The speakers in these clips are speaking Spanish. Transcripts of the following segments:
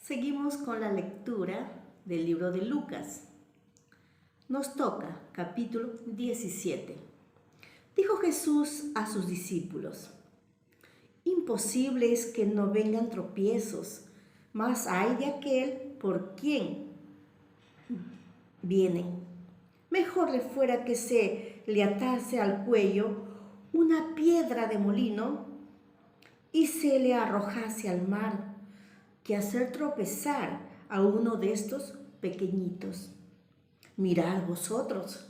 Seguimos con la lectura del libro de Lucas. Nos toca capítulo 17. Dijo Jesús a sus discípulos: imposible es que no vengan tropiezos, mas hay de aquel por quien vienen. Mejor le fuera que se le atase al cuello una piedra de molino y se le arrojase al mar, que hacer tropezar a uno de estos pequeñitos. Mirad vosotros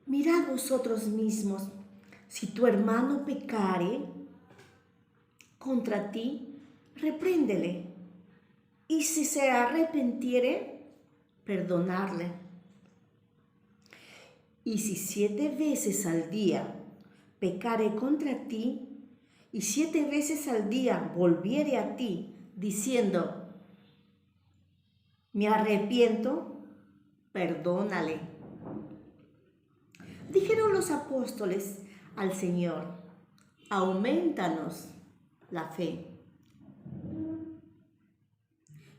mismos, si tu hermano pecare contra ti, repréndele, y si se arrepintiere, perdonarle. Y si 7 veces al día pecare contra ti, y 7 veces al día volviere a ti, diciendo: me arrepiento, perdónale. Dijeron los apóstoles al Señor: aumentanos la fe.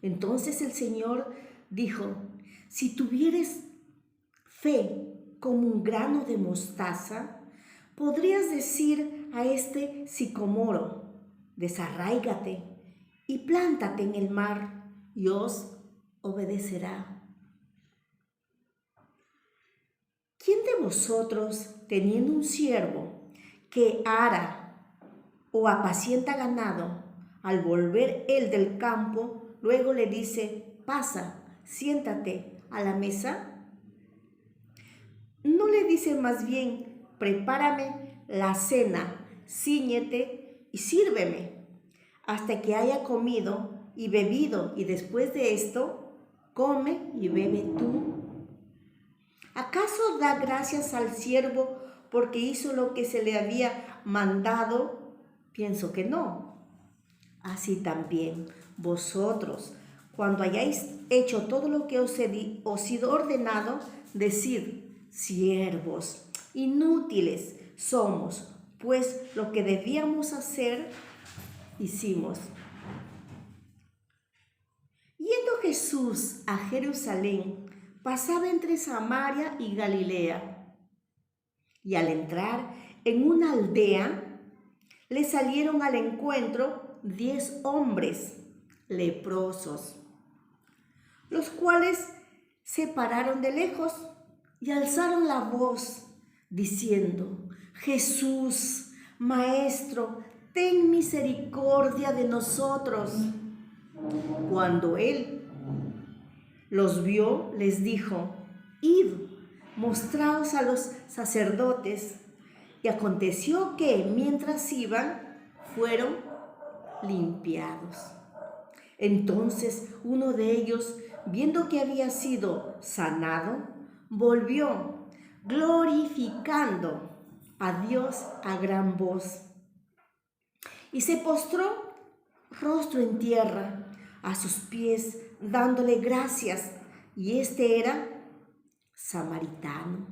Entonces el Señor dijo: si tuvieres fe como un grano de mostaza, podrías decir a este sicomoro: desarráigate y plántate en el mar, y os obedecerá. ¿Quién de vosotros, teniendo un siervo que ara o apacienta ganado, al volver él del campo, luego le dice: pasa, siéntate a la mesa? ¿No le dice más bien: prepárame la cena, cíñete y sírveme, hasta que haya comido y bebido, y después de esto, come y bebe tú? ¿Acaso da gracias al siervo porque hizo lo que se le había mandado? Pienso que no. Así también vosotros, cuando hayáis hecho todo lo que os sido ordenado, decid: siervos inútiles somos, pues lo que debíamos hacer, hicimos. Yendo Jesús a Jerusalén, pasaba entre Samaria y Galilea. Y al entrar en una aldea, le salieron al encuentro 10 hombres leprosos, los cuales se pararon de lejos y alzaron la voz, diciendo: Jesús, Maestro, ten misericordia de nosotros. Cuando él los vio, les dijo: id, mostraos a los sacerdotes. Y aconteció que, mientras iban, fueron limpiados. Entonces uno de ellos, viendo que había sido sanado, volvió, glorificando a Dios a gran voz, y se postró rostro en tierra a sus pies, dándole gracias. Y este era samaritano.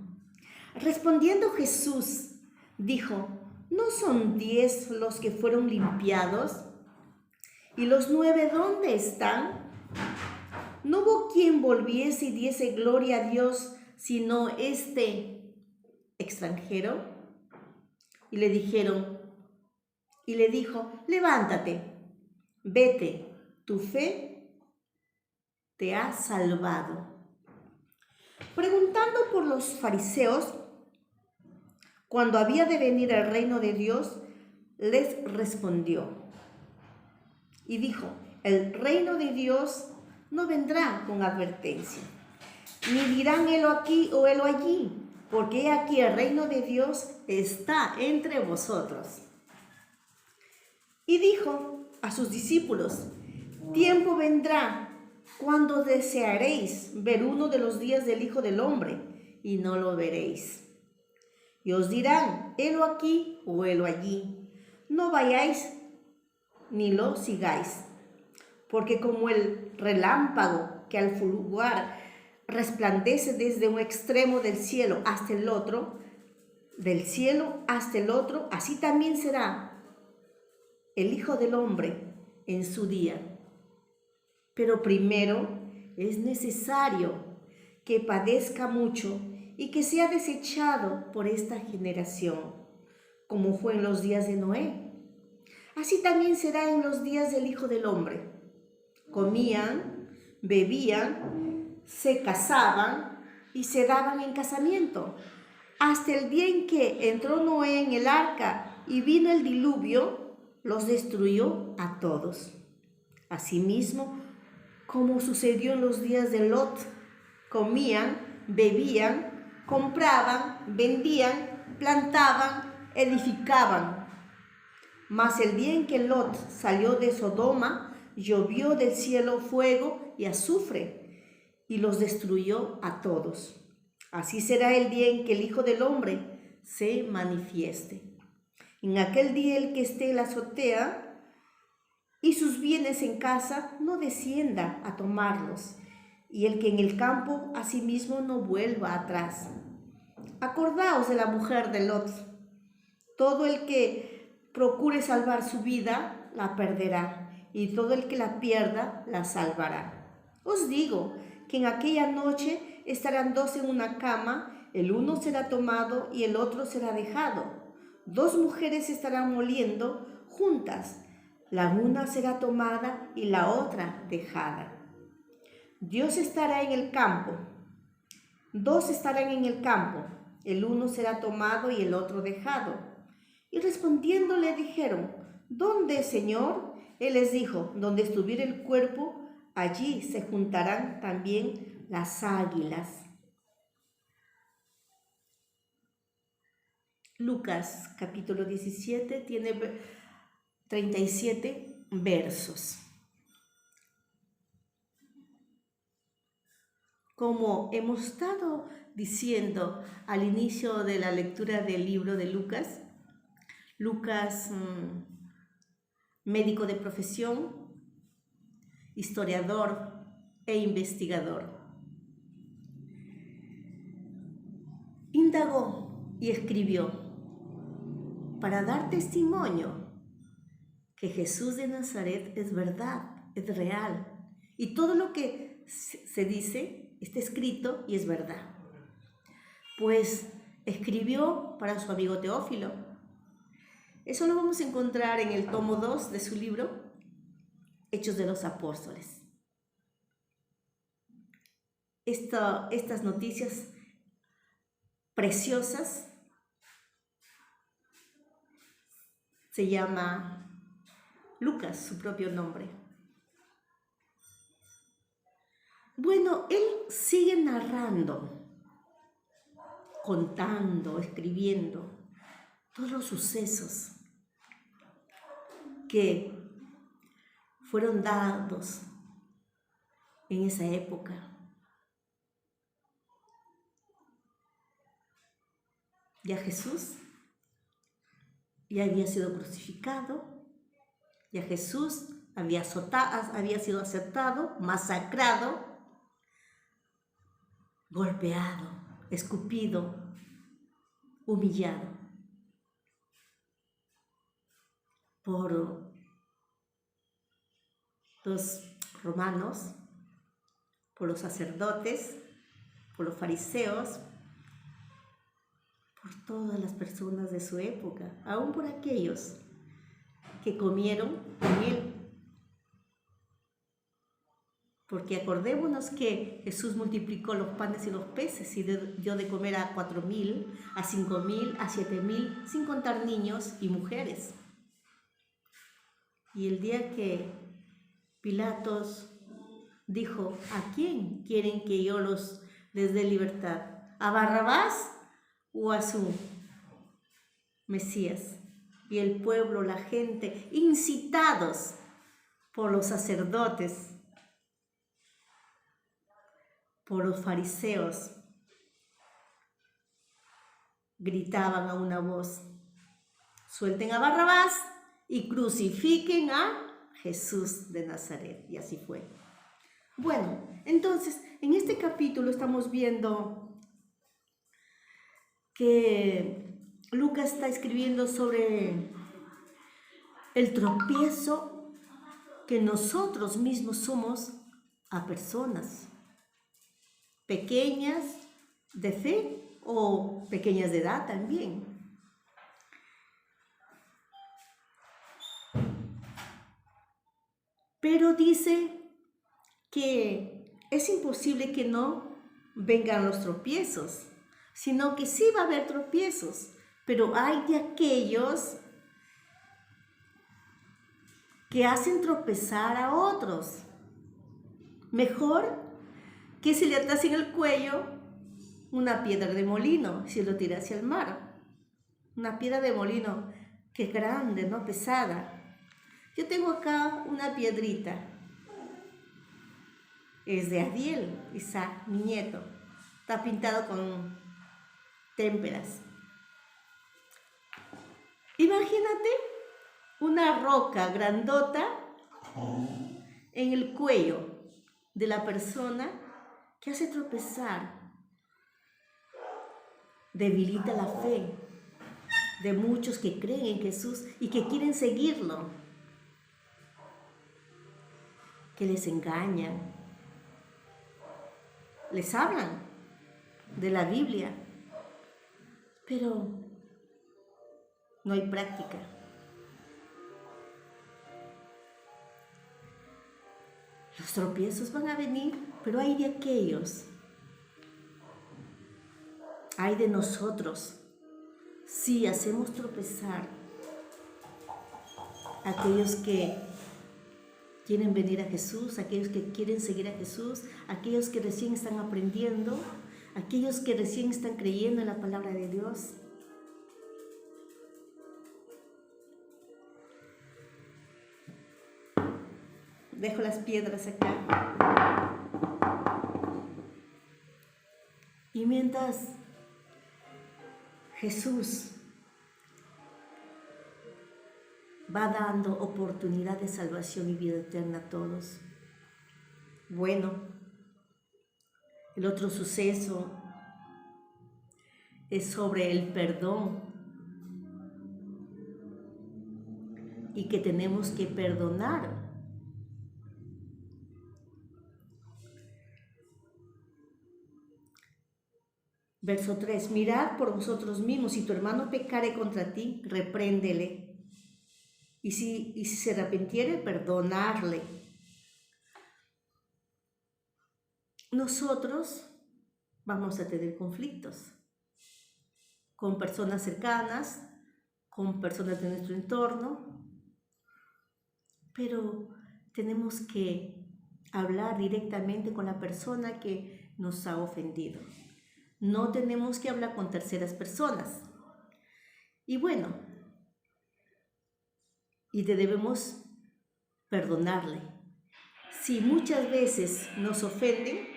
Respondiendo Jesús, dijo: ¿no son 10 los que fueron limpiados? ¿Y los 9 dónde están? No hubo quien volviese y diese gloria a Dios, sino este extranjero. Y le dijo: levántate, vete, tu fe te ha salvado. Preguntando por los fariseos cuando había de venir el reino de Dios, les respondió y dijo: el reino de Dios no vendrá con advertencia, ni dirán helo aquí o helo allí, porque he aquí el reino de Dios está entre vosotros. Y dijo a sus discípulos: tiempo vendrá cuando desearéis ver uno de los días del Hijo del Hombre, y no lo veréis. Y os dirán: helo aquí o helo allí. No vayáis ni lo sigáis, porque como el relámpago que al fulgurar resplandece desde un extremo del cielo hasta el otro, así también será el Hijo del Hombre en su día. Pero primero es necesario que padezca mucho y que sea desechado por esta generación, como fue en los días de Noé. Así también será en los días del Hijo del Hombre. Comían, bebían, se casaban y se daban en casamiento, hasta el día en que entró Noé en el arca y vino el diluvio, los destruyó a todos. Asimismo, como sucedió en los días de Lot, comían, bebían, compraban, vendían, plantaban, edificaban. Mas el día en que Lot salió de Sodoma, llovió del cielo fuego y azufre, y los destruyó a todos. Así será el día en que el Hijo del Hombre se manifieste. En aquel día el que esté en la azotea y sus bienes en casa no descienda a tomarlos, y el que en el campo asimismo no vuelva atrás. Acordaos de la mujer de Lot. Todo el que procure salvar su vida la perderá, y todo el que la pierda la salvará. Os digo que en aquella noche estarán dos en una cama, el uno será tomado y el otro será dejado. Dos mujeres estarán moliendo juntas, la una será tomada y la otra dejada. Dios estará en el campo, dos estarán en el campo, el uno será tomado y el otro dejado. Y respondiendo le dijeron, ¿dónde, Señor? Él les dijo, donde estuviera el cuerpo, allí se juntarán también las águilas. Lucas capítulo 17 tiene 37 versos. Como hemos estado diciendo al inicio de la lectura del libro de Lucas, médico de profesión, historiador e investigador, indagó y escribió para dar testimonio que Jesús de Nazaret es verdad, es real, y todo lo que se dice está escrito y es verdad. Pues escribió para su amigo Teófilo. Eso lo vamos a encontrar en el tomo 2 de su libro, Hechos de los Apóstoles. Estas noticias preciosas se llama Lucas, su propio nombre. Bueno, él sigue narrando, contando, escribiendo todos los sucesos que fueron dados en esa época. Ya Jesús ya había sido crucificado, ya Jesús había sido azotado, masacrado, golpeado, escupido, humillado por los romanos, por los sacerdotes, por los fariseos, por todas las personas de su época, aún por aquellos que comieron con él. Porque acordémonos que Jesús multiplicó los panes y los peces y dio de comer a 4,000, a 5,000, a 7,000, sin contar niños y mujeres. Y el día que Pilatos dijo, ¿a quién quieren que yo les dé libertad? ¿A Barrabás o a su Mesías? Y el pueblo, la gente, incitados por los sacerdotes, por los fariseos, gritaban a una voz, suelten a Barrabás y crucifiquen a Jesús de Nazaret. Y así fue. Bueno, entonces, en este capítulo estamos viendo que Lucas está escribiendo sobre el tropiezo que nosotros mismos somos a personas pequeñas de fe o pequeñas de edad también. Pero dice que es imposible que no vengan los tropiezos, sino que sí va a haber tropiezos, pero hay de aquellos que hacen tropezar a otros. Mejor que si le atas en el cuello una piedra de molino, si lo tiras hacia el mar. Una piedra de molino que es grande, ¿no? Pesada. Yo tengo acá una piedrita. Es de Adiel, Isaac, mi nieto. Está pintado con témperas. Imagínate una roca grandota en el cuello de la persona que hace tropezar. Debilita la fe de muchos que creen en Jesús y que quieren seguirlo, que les engañan, les hablan de la Biblia, pero no hay práctica. Los tropiezos van a venir, pero hay de aquellos, hay de nosotros, si hacemos tropezar a aquellos que quieren venir a Jesús, aquellos que quieren seguir a Jesús, aquellos que recién están aprendiendo, aquellos que recién están creyendo en la palabra de Dios. Dejo las piedras acá. Y mientras Jesús va dando oportunidad de salvación y vida eterna a todos. Bueno, el otro suceso es sobre el perdón y que tenemos que perdonar. Verso 3, mirad por vosotros mismos, si tu hermano pecare contra ti, repréndele. Y si se arrepintiere, perdonarle. Nosotros vamos a tener conflictos con personas cercanas, con personas de nuestro entorno, pero tenemos que hablar directamente con la persona que nos ha ofendido. No tenemos que hablar con terceras personas. Y bueno, y debemos perdonarle. Si muchas veces nos ofenden,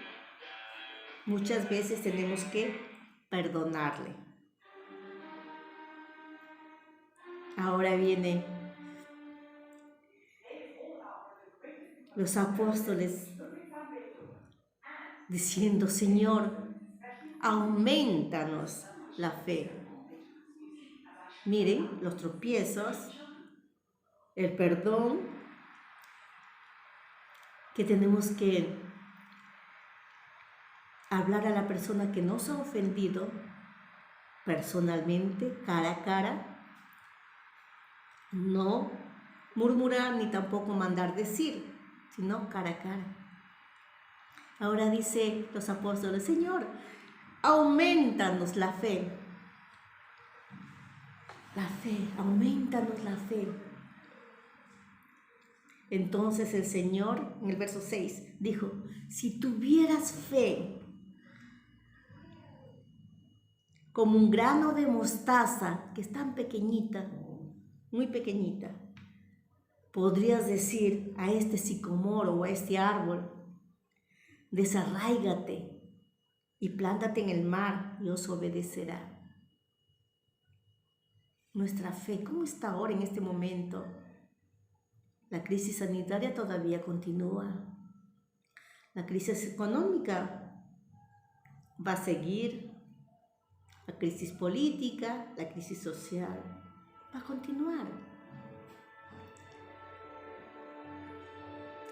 muchas veces tenemos que perdonarle. Ahora vienen los apóstoles diciendo, Señor, aumentanos la fe. Miren los tropiezos, el perdón que tenemos que hablar a la persona que nos ha ofendido personalmente, cara a cara, no murmurar ni tampoco mandar decir, sino cara a cara. Ahora dice los apóstoles, Señor, aumentanos la fe. La fe, aumentanos la fe. Entonces el Señor, en el verso 6, dijo, si tuvieras fe como un grano de mostaza, que es tan pequeñita, muy pequeñita, podrías decir a este sicomoro o a este árbol, desarráigate y plántate en el mar y os obedecerá. Nuestra fe, ¿cómo está ahora en este momento? La crisis sanitaria todavía continúa. La crisis económica va a seguir. La crisis política, la crisis social va a continuar.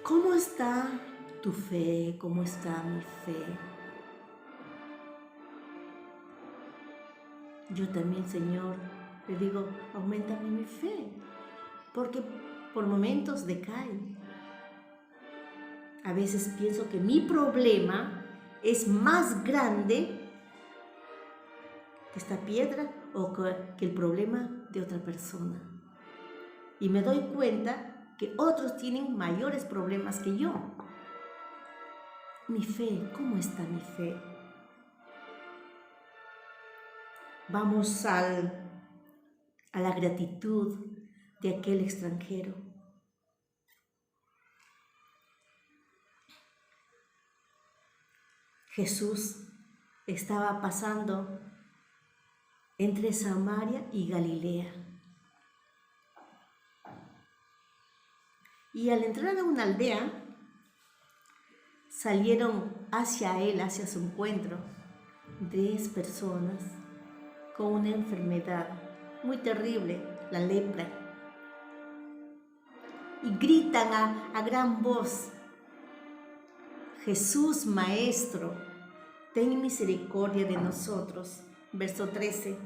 ¿cómo está tu fe? ¿Cómo está mi fe? Yo también, Señor, le digo, auméntame mi fe, porque por momentos decae. A veces pienso que mi problema es más grande que esta piedra o que el problema de otra persona. Y me doy cuenta que otros tienen mayores problemas que yo. Mi fe, ¿cómo está mi fe? Vamos a la gratitud de aquel extranjero. Jesús estaba pasando entre Samaria y Galilea. Y al entrar a una aldea, salieron hacia él, hacia su encuentro, 10 personas con una enfermedad muy terrible, la lepra. Y gritan a gran voz, Jesús, Maestro, ten misericordia de nosotros. Verso 13.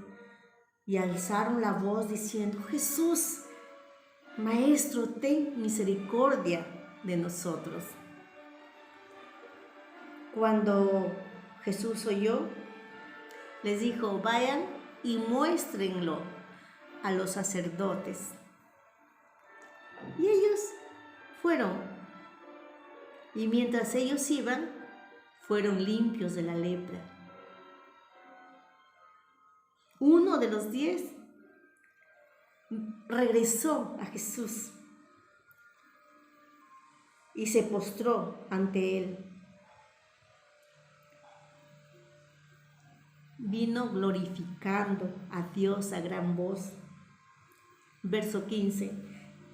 Y alzaron la voz diciendo, Jesús, Maestro, ten misericordia de nosotros. Cuando Jesús oyó, les dijo, vayan y muéstrenlo a los sacerdotes. Y ellos fueron. Y mientras ellos iban, fueron limpios de la lepra. Uno de los 10 regresó a Jesús y se postró ante él. Vino glorificando a Dios a gran voz. Verso 15.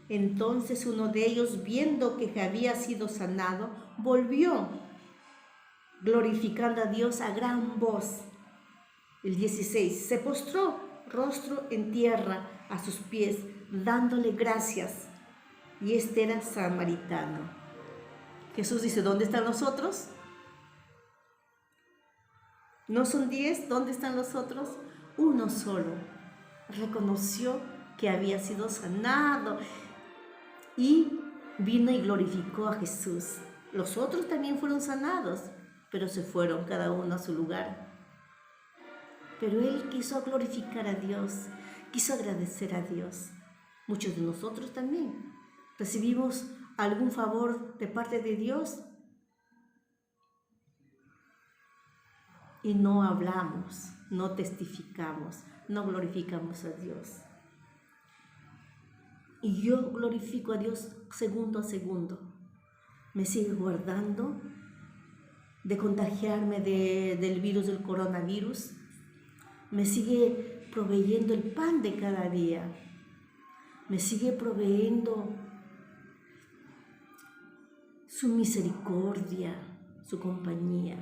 Entonces uno de ellos, viendo que había sido sanado, volvió glorificando a Dios a gran voz. El 16. Se postró rostro en tierra a sus pies, dándole gracias. Y este era samaritano. Jesús dice, ¿dónde están los otros? ¿No son 10? ¿Dónde están los otros? Uno solo reconoció que había sido sanado y vino y glorificó a Jesús. Los otros también fueron sanados, pero se fueron cada uno a su lugar. Pero él quiso glorificar a Dios, quiso agradecer a Dios. Muchos de nosotros también recibimos algún favor de parte de Dios y no hablamos, no testificamos, no glorificamos a Dios. Y yo glorifico a Dios segundo a segundo. Me sigue guardando de contagiarme del virus del coronavirus. Me sigue proveyendo el pan de cada día. Me sigue proveyendo su misericordia, su compañía.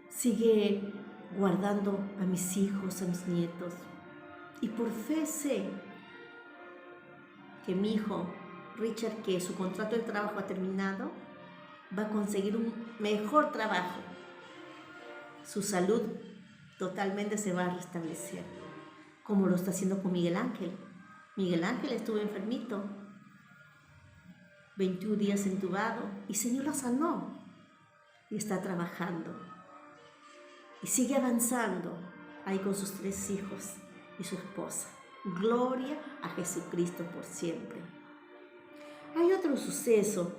Sigue guardando a mis hijos, a mis nietos. Y por fe sé que mi hijo, Richard, que su contrato de trabajo ha terminado, va a conseguir un mejor trabajo. Su salud totalmente se va a restablecer, como lo está haciendo con Miguel Ángel. Miguel Ángel estuvo enfermito, 21 días entubado, y el Señor lo sanó y está trabajando. Y sigue avanzando ahí con sus 3 hijos y su esposa. Gloria a Jesucristo por siempre. Hay otro suceso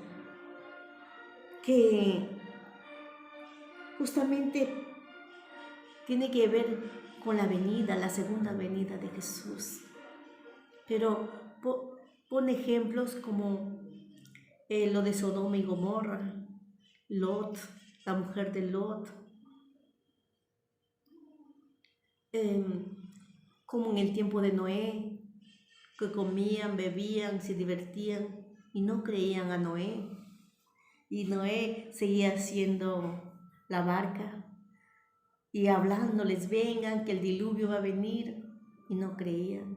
que justamente tiene que ver con la venida, la segunda venida de Jesús. Pero pone ejemplos como lo de Sodoma y Gomorra, Lot, la mujer de Lot, como en el tiempo de Noé, que comían, bebían, se divertían y no creían a Noé. Y Noé seguía haciendo la barca y hablándoles, vengan, que el diluvio va a venir, y no creían.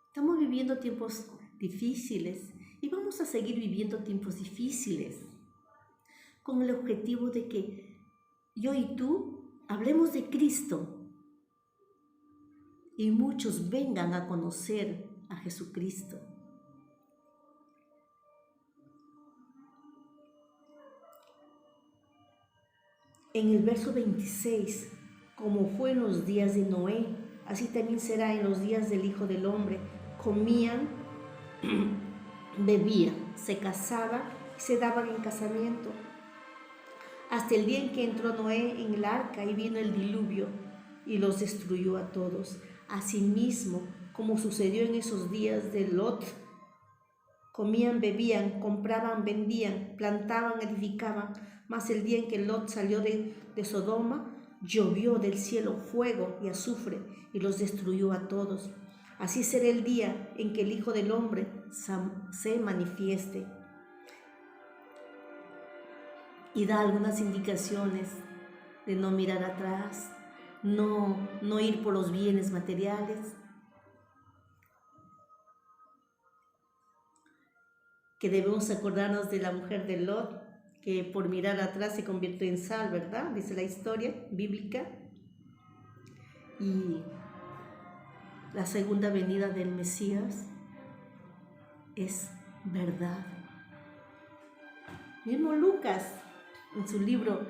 Estamos viviendo tiempos difíciles Y vamos a seguir viviendo tiempos difíciles con el objetivo de que yo y tú hablemos de Cristo y muchos vengan a conocer a Jesucristo. En el verso 26, como fue en los días de Noé, así también será en los días del Hijo del Hombre. Comían, bebían, se casaban y se daban en casamiento, hasta el día en que entró Noé en el arca y vino el diluvio y los destruyó a todos. Asimismo, como sucedió en esos días de Lot, comían, bebían, compraban, vendían, plantaban, edificaban. Mas el día en que Lot salió de Sodoma, llovió del cielo fuego y azufre y los destruyó a todos. Así será el día en que el Hijo del Hombre se manifieste. Y da algunas indicaciones de no mirar atrás, no ir por los bienes materiales, que debemos acordarnos de la mujer de Lot, que por mirar atrás se convirtió en sal, ¿verdad? Dice la historia bíblica. Y la segunda venida del Mesías es verdad. Mismo Lucas, en su libro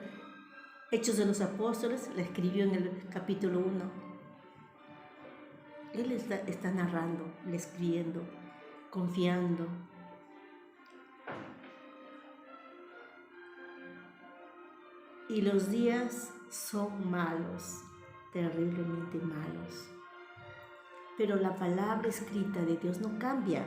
Hechos de los Apóstoles, la escribió en el capítulo 1. Él está narrando, escribiendo, confiando. Y los días son malos, terriblemente malos. Pero la palabra escrita de Dios no cambia.